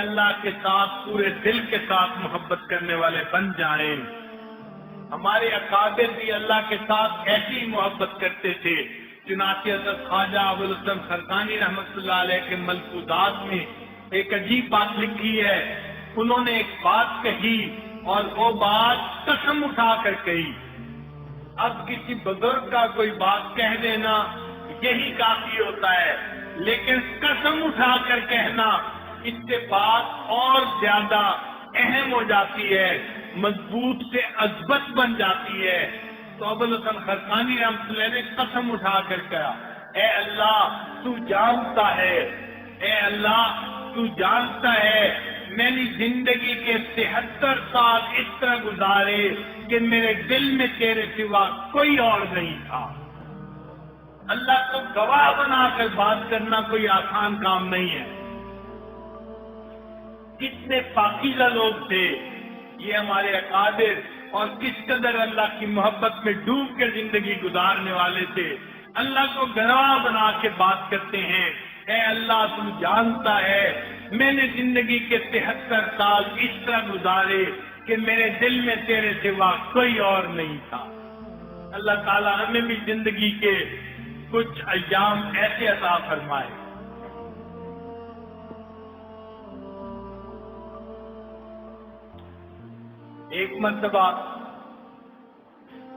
اللہ کے ساتھ پورے دل کے ساتھ محبت کرنے والے بن جائیں۔ ہمارے اکابر بھی اللہ کے ساتھ ایسی محبت کرتے تھے، چنانچہ حضرت خواجہ ابوالحسن خرقانی رحمۃ اللہ علیہ کے ملفوظات میں ایک عجیب بات لکھی ہے۔ انہوں نے ایک بات کہی اور وہ بات قسم اٹھا کر کہی۔ اب کسی بزرگ کا کوئی بات کہہ دینا یہی کافی ہوتا ہے، لیکن قسم اٹھا کر کہنا اس سے بات اور زیادہ اہم ہو جاتی ہے، مضبوط سے عظمت بن جاتی ہے۔ تو ابوالحسن خرقانی رحمۃ اللہ نے قسم اٹھا کر کہا، اے اللہ تو جانتا ہے، اے اللہ تو جانتا ہے میں نے زندگی کے 73 سال اس طرح گزارے کہ میرے دل میں تیرے سوا کوئی اور نہیں تھا۔ اللہ کو گواہ بنا کر بات کرنا کوئی آسان کام نہیں ہے۔ کتنے پاکیزہ لوگ تھے یہ ہمارے اکابر، اور کس قدر اللہ کی محبت میں ڈوب کر زندگی گزارنے والے تھے۔ اللہ کو گواہ بنا کے بات کرتے ہیں، اے اللہ تو جانتا ہے میں نے زندگی کے 73 سال اس طرح گزارے کہ میرے دل میں تیرے سوا کوئی اور نہیں تھا۔ اللہ تعالیٰ ہمیں بھی زندگی کے کچھ ایام ایسے عطا فرمائے۔ ایک مرتبہ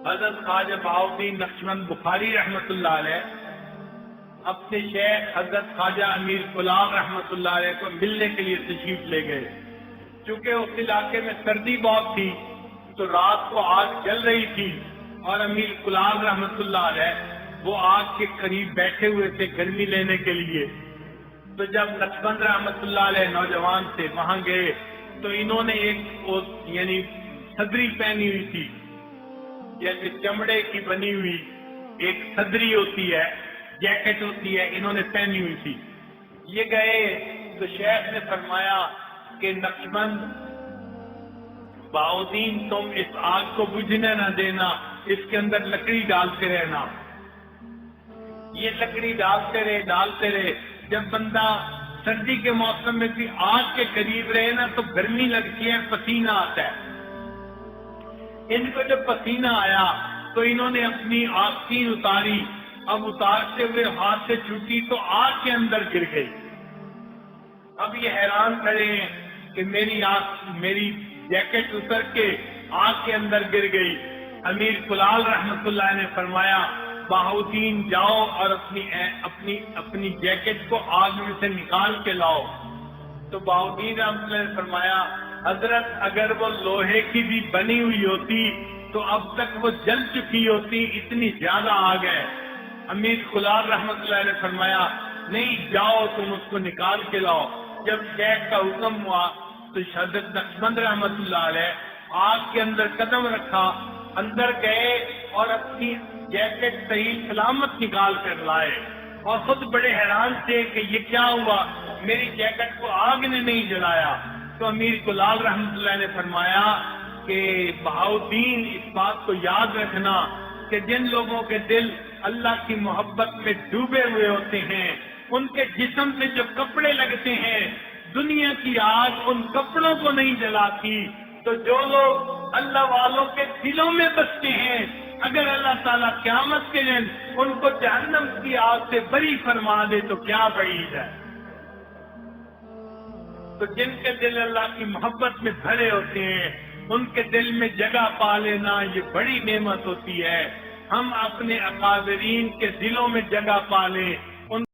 حضرت خواجہ بہاؤالدین نقشبند بخاری رحمۃ اللہ علیہ اپنے شیخ حضرت خواجہ امیر کلاب رحمۃ اللہ علیہ کو ملنے کے لیے تشریف لے گئے۔ چونکہ اس علاقے میں سردی بہت تھی تو رات کو آگ جل رہی تھی، اور امیر کلاب رحمۃ اللہ علیہ وہ آگ کے قریب بیٹھے ہوئے تھے گرمی لینے کے لیے۔ تو جب نقشبند رحمۃ اللہ علیہ نوجوان تھے وہاں گئے تو انہوں نے ایک یعنی صدری پہنی ہوئی تھی، جیسے چمڑے کی بنی ہوئی ایک صدری ہوتی ہے، جیکٹ ہوتی ہے، انہوں نے پہنی ہوئی تھی۔ یہ گئے تو شیخ نے فرمایا کہ نقشبند بہاؤالدین تم اس آگ کو بجھنے نہ دینا، اس کے اندر لکڑی ڈالتے رہنا۔ یہ لکڑی ڈالتے رہے، جب بندہ سردی کے موسم میں بھی آگ کے قریب رہے نا تو گرمی لگتی ہے، پسینہ آتا ہے۔ ان کو جب پسینہ آیا تو انہوں نے اپنی آستین اتاری، اب اتارتے ہوئے ہاتھ سے چھوٹی تو آگ کے اندر گر گئی۔ اب یہ حیران کھڑے ہیں کہ میری جیکٹ اتر کے آگ کے اندر گر گئی۔ امیر کلال رحمت اللہ نے فرمایا بہاؤالدین جاؤ اور اپنی جیکٹ کو آگ میں سے نکال کے لاؤ۔ تو بہاؤالدین رحمت اللہ نے فرمایا حضرت اگر وہ لوہے کی بھی بنی ہوئی ہوتی تو اب تک وہ جل چکی ہوتی، اتنی زیادہ آگ ہے۔ امیر کلال رحمت اللہ نے فرمایا نہیں، جاؤ تم اس کو نکال کے لاؤ۔ جب شیخ کا حکم ہوا تو حضرت نقشبند رحمت اللہ علیہ آگ کے اندر قدم رکھا، اندر گئے اور اپنی جیکٹ صحیح سلامت نکال کر لائے، اور خود بڑے حیران تھے کہ یہ کیا ہوا، میری جیکٹ کو آگ نے نہیں جلایا۔ تو امیر کلال رحمت اللہ نے فرمایا کہ بہاؤالدین اس بات کو یاد رکھنا کہ جن لوگوں کے دل اللہ کی محبت میں ڈوبے ہوئے ہوتے ہیں ان کے جسم سے جو کپڑے لگتے ہیں دنیا کی آگ ان کپڑوں کو نہیں جلاتی۔ تو جو لوگ اللہ والوں کے دلوں میں بستے ہیں اگر اللہ تعالیٰ قیامت کے دن ان کو جہنم کی آگ سے بری فرما دے تو کیا بعید ہے۔ تو جن کے دل اللہ کی محبت میں بھرے ہوتے ہیں ان کے دل میں جگہ پا لینا یہ بڑی نعمت ہوتی ہے۔ ہم اپنے اکابرین کے دلوں میں جگہ پا لیں،